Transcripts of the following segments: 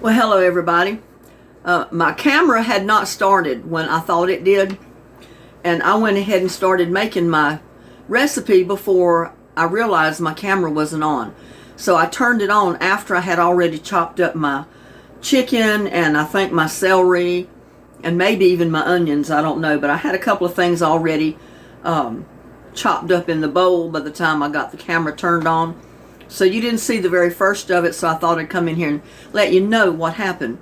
Well, hello everybody. My camera had not started when I thought it did, and I went ahead and started making my recipe before I realized my camera wasn't on. So I turned it on after I had already chopped up my chicken and I think my celery and maybe even my onions, I don't know, but I had a couple of things already chopped up in the bowl by the time I got the camera turned on. So you didn't see the very first of it, so I thought I'd come in here and let you know what happened.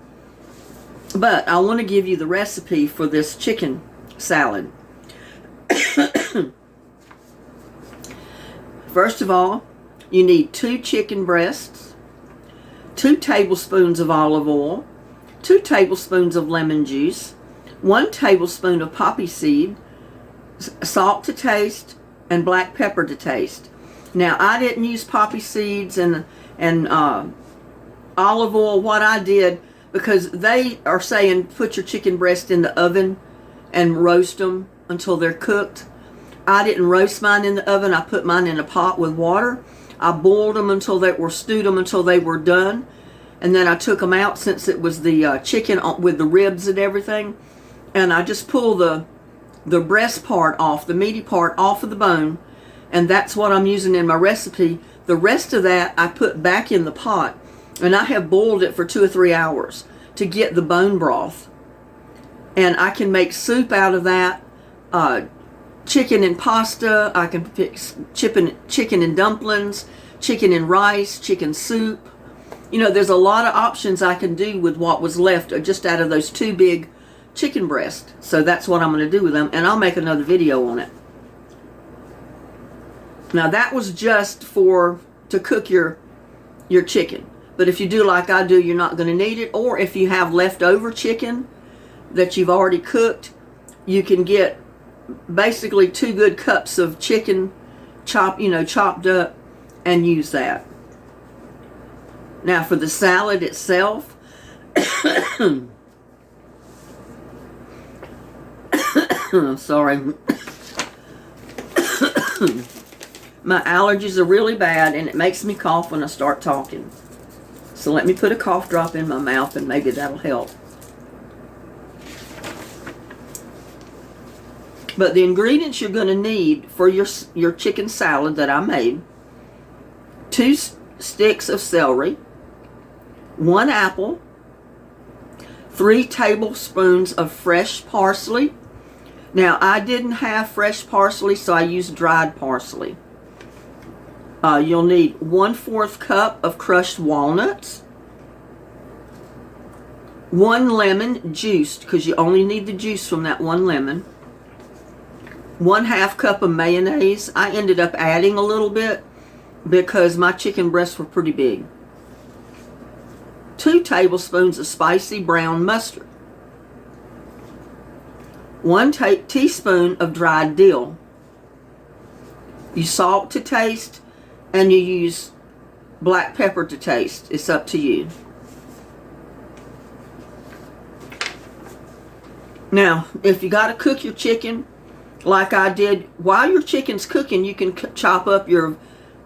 But I want to give you the recipe for this chicken salad. First of all, you need 2 chicken breasts, 2 tablespoons of olive oil, 2 tablespoons of lemon juice, 1 tablespoon of poppy seed, salt to taste, and black pepper to taste. Now, I didn't use poppy seeds and olive oil. What I did, because they are saying put your chicken breast in the oven and roast them until they're cooked. I didn't roast mine in the oven. I put mine in a pot with water. I boiled them until they were, stewed them until they were done. And then I took them out since it was the chicken with the ribs and everything. And I just pulled the breast part off, the meaty part off of the bone. And that's what I'm using in my recipe. The rest of that I put back in the pot, and I have boiled it for 2 or 3 hours to get the bone broth. And I can make soup out of that, chicken and pasta. I can pick chicken and dumplings, chicken and rice, chicken soup. You know, there's a lot of options I can do with what was left just out of those 2 big chicken breasts. So that's what I'm going to do with them, and I'll make another video on it. Now that was just to cook your chicken. But if you do like I do, you're not going to need it. Or if you have leftover chicken that you've already cooked, you can get basically 2 good cups of chicken chopped up and use that. Now for the salad itself, sorry. My allergies are really bad, and it makes me cough when I start talking. So let me put a cough drop in my mouth, and maybe that'll help. But the ingredients you're going to need for your chicken salad that I made: 2 sticks of celery, 1 apple, 3 tablespoons of fresh parsley. Now, I didn't have fresh parsley, so I used dried parsley. You'll need 1/4 cup of crushed walnuts, 1 lemon juiced, because you only need the juice from that 1 lemon, 1/2 cup of mayonnaise. I ended up adding a little bit because my chicken breasts were pretty big. 2 tablespoons of spicy brown mustard, 1 teaspoon of dried dill. You salt to taste, and you use black pepper to taste. It's up to you. Now, if you got to cook your chicken like I did, while your chicken's cooking, you can chop up your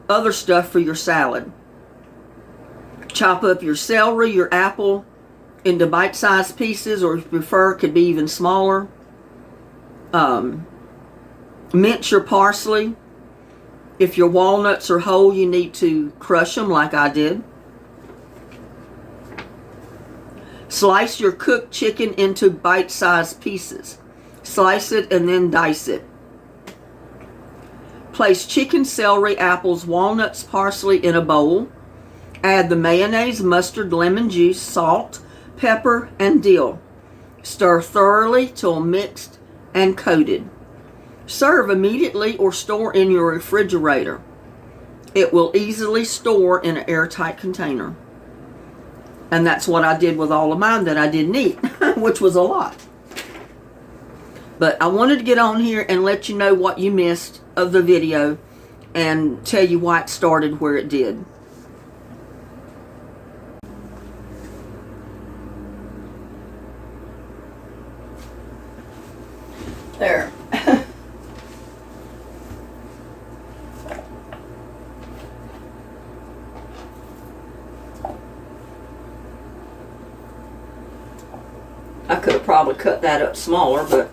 other stuff for your salad. Chop up your celery, your apple into bite-sized pieces, or if you prefer, it could be even smaller. Mince your parsley. If your walnuts are whole, you need to crush them like I did. Slice your cooked chicken into bite-sized pieces. Slice it and then dice it. Place chicken, celery, apples, walnuts, parsley in a bowl. Add the mayonnaise, mustard, lemon juice, salt, pepper, and dill. Stir thoroughly till mixed and coated. Serve immediately or store in your refrigerator. It will easily store in an airtight container. And that's what I did with all of mine that I didn't eat, which was a lot. But I wanted to get on here and let you know what you missed of the video and tell you why it started where it did. There. I could have probably cut that up smaller, but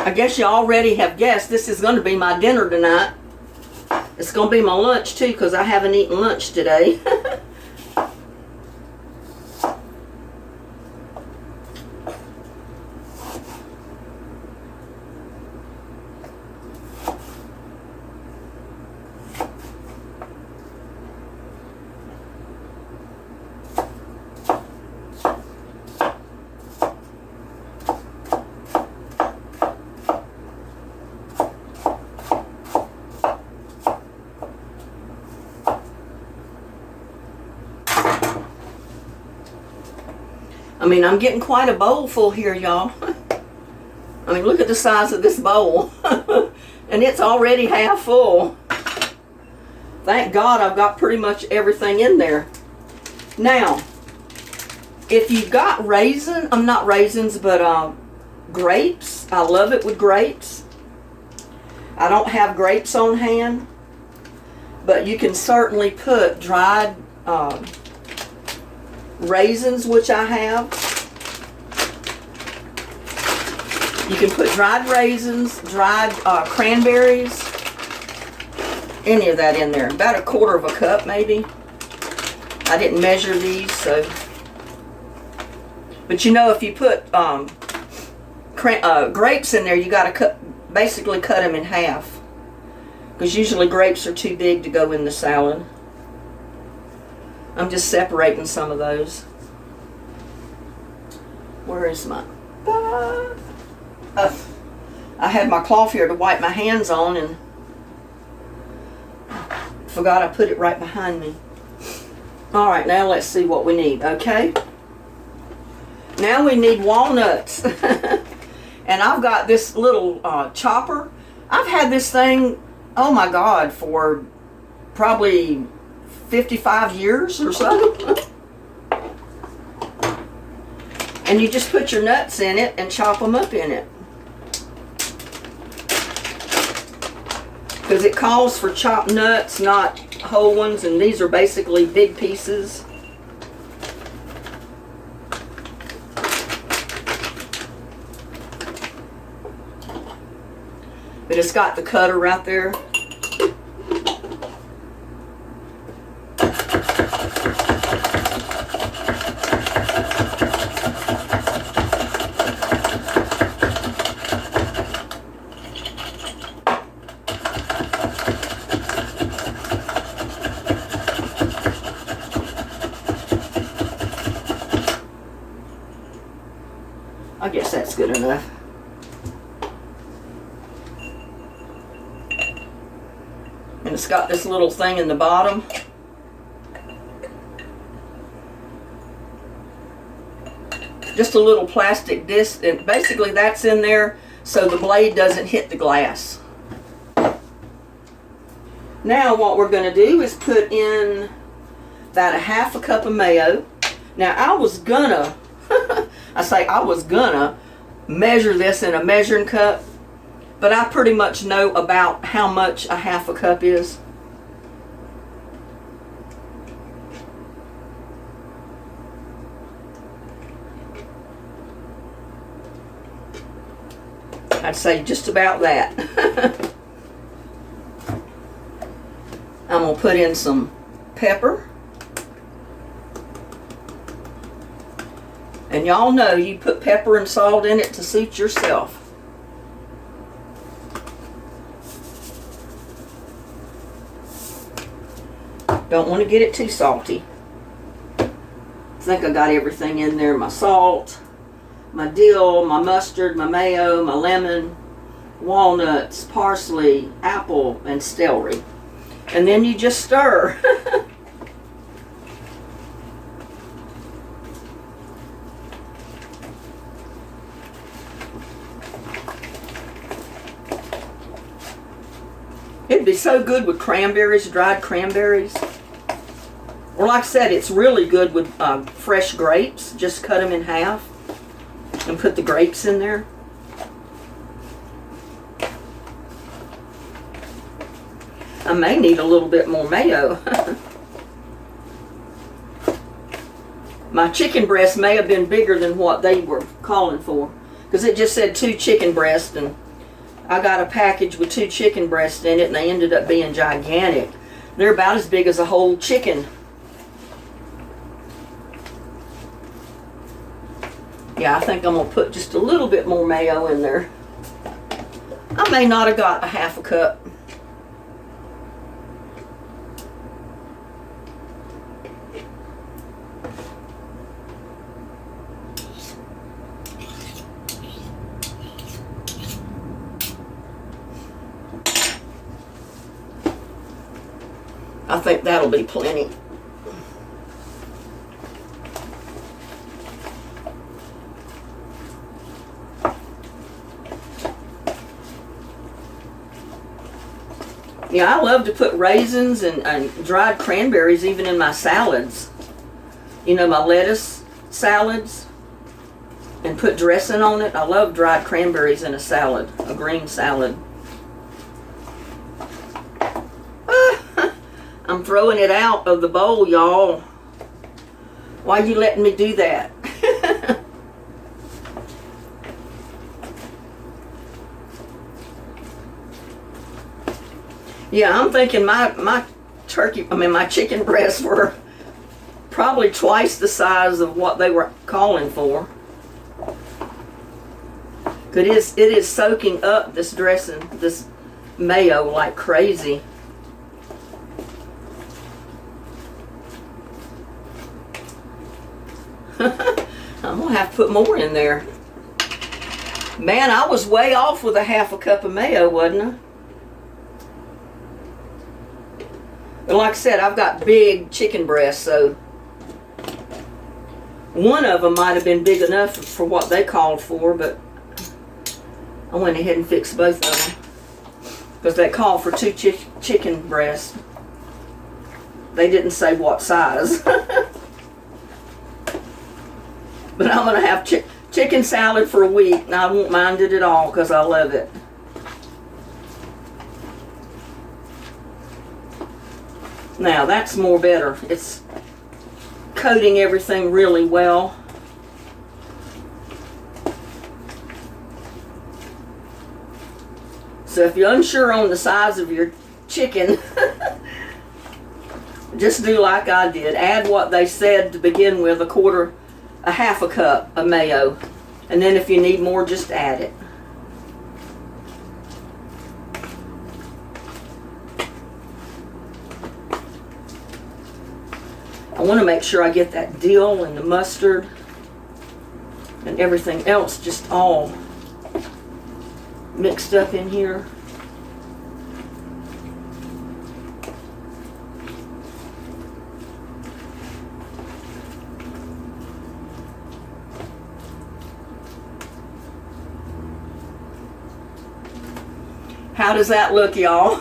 I guess you already have guessed this is going to be my dinner tonight. It's going to be my lunch too, because I haven't eaten lunch today. I mean, I'm getting quite a bowl full here, y'all. I mean, look at the size of this bowl. And it's already half full. Thank God I've got pretty much everything in there. Now, if you've got not raisins, but grapes. I love it with grapes. I don't have grapes on hand, but you can certainly put dried raisins, which I have. You can put dried raisins, dried cranberries, any of that in there. About a quarter of a cup maybe. I didn't measure these, so. But you know, if you put grapes in there, you got to basically cut them in half, because usually grapes are too big to go in the salad. I'm just separating some of those. Where is my... I had my cloth here to wipe my hands on and forgot I put it right behind me. Alright, now let's see what we need, okay? Now we need walnuts. And I've got this little chopper. I've had this thing, oh my God, for probably 55 years or so. And you just put your nuts in it and chop them up in it. Because it calls for chopped nuts, not whole ones, and these are basically big pieces. But it's got the cutter right there. I guess that's good enough. And it's got this little thing in the bottom. Just a little plastic disc, and basically that's in there so the blade doesn't hit the glass. Now what we're going to do is put in about a half a cup of mayo. Now I was gonna measure this in a measuring cup, but I pretty much know about how much a half a cup is. I'd say just about that. I'm going to put in some pepper. And y'all know you put pepper and salt in it to suit yourself. Don't want to get it too salty. I think I got everything in there. My salt, my dill, my mustard, my mayo, my lemon, walnuts, parsley, apple, and celery. And then you just stir. It'd be so good with cranberries, dried cranberries. Or like I said, it's really good with fresh grapes. Just cut them in half and put the grapes in there. I may need a little bit more mayo. My chicken breast may have been bigger than what they were calling for, because it just said 2 chicken breasts, and I got a package with 2 chicken breasts in it, and they ended up being gigantic. They're about as big as a whole chicken. Yeah, I think I'm going to put just a little bit more mayo in there. I may not have got a half a cup. I think that'll be plenty. Yeah, I love to put raisins and dried cranberries even in my salads. You know, my lettuce salads, and put dressing on it. I love dried cranberries in a salad, a green salad. I'm throwing it out of the bowl, y'all. Why you letting me do that? Yeah, I'm thinking my chicken breasts were probably twice the size of what they were calling for. It is soaking up this dressing, this mayo, like crazy. I'm going to have to put more in there. Man, I was way off with a half a cup of mayo, wasn't I? But like I said, I've got big chicken breasts, so one of them might have been big enough for what they called for, but I went ahead and fixed both of them because they called for 2 chicken breasts. They didn't say what size. But I'm going to have chicken salad for a week, and I won't mind it at all because I love it. Now, that's more better. It's coating everything really well. So if you're unsure on the size of your chicken, just do like I did. Add what they said to begin with, a half a cup of mayo, and then if you need more, just add it. I want to make sure I get that dill and the mustard and everything else just all mixed up in here. How does that look, y'all?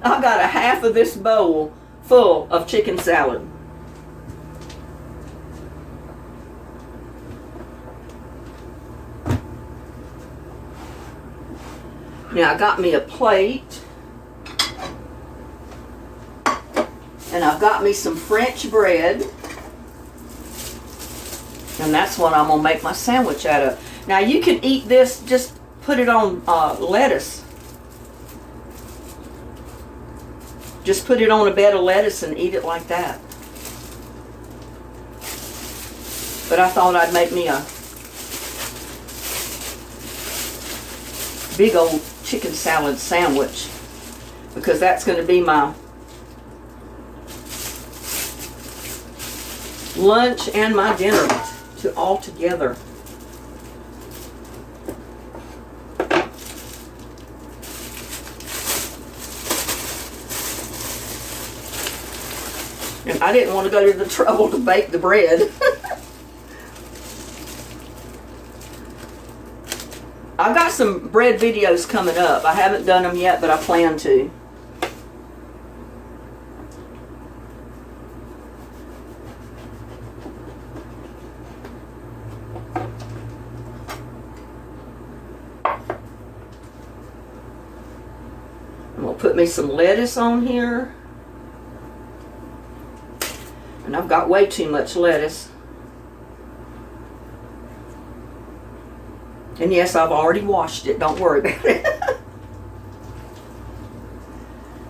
I've got a half of this bowl full of chicken salad. Now I got me a plate, and I've got me some French bread, and that's what I'm gonna make my sandwich out of. Now you can eat this, just put it on lettuce. Just put it on a bed of lettuce and eat it like that. But I thought I'd make me a big old chicken salad sandwich, because that's going to be my lunch and my dinner all together. And I didn't want to go to the trouble to bake the bread. I've got some bread videos coming up. I haven't done them yet, but I plan to. I'm going to put me some lettuce on here. And I've got way too much lettuce. And yes, I've already washed it. Don't worry about it.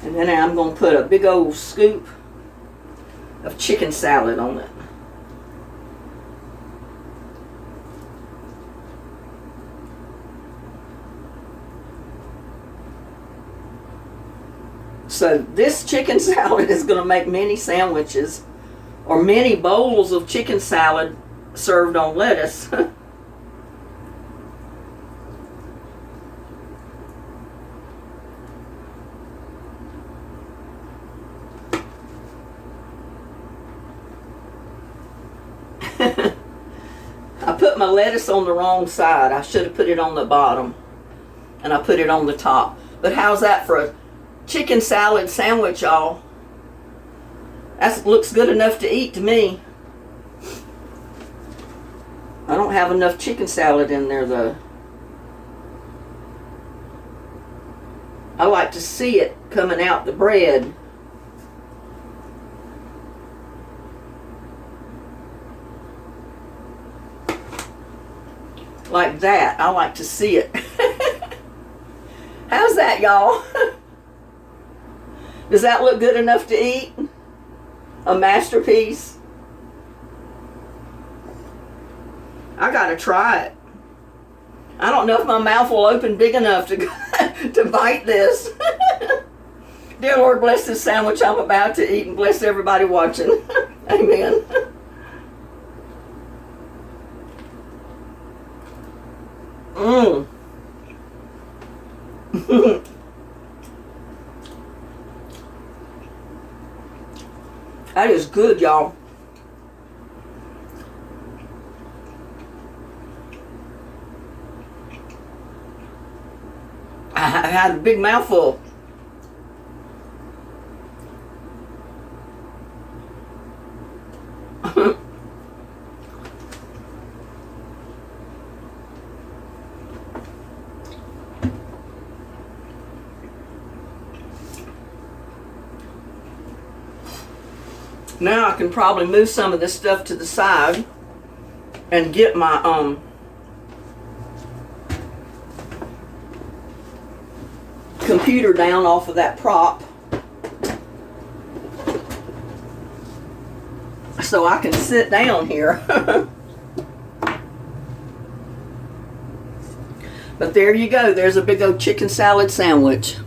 And then I'm going to put a big old scoop of chicken salad on it. So this chicken salad is going to make many sandwiches or many bowls of chicken salad served on lettuce. I put my lettuce on the wrong side. I should have put it on the bottom. And I put it on the top. But how's that for a chicken salad sandwich, y'all? That looks good enough to eat to me. I don't have enough chicken salad in there though. I like to see it coming out the bread. Like that. I like to see it. How's that, y'all? Does that look good enough to eat? A masterpiece? I gotta try it. I don't know if my mouth will open big enough to to bite this. Dear Lord, bless this sandwich I'm about to eat and bless everybody watching. Amen. Mmm. That is good, y'all. I had a big mouthful. Now I can probably move some of this stuff to the side and get my computer down off of that prop so I can sit down here. But there you go. There's a big old chicken salad sandwich.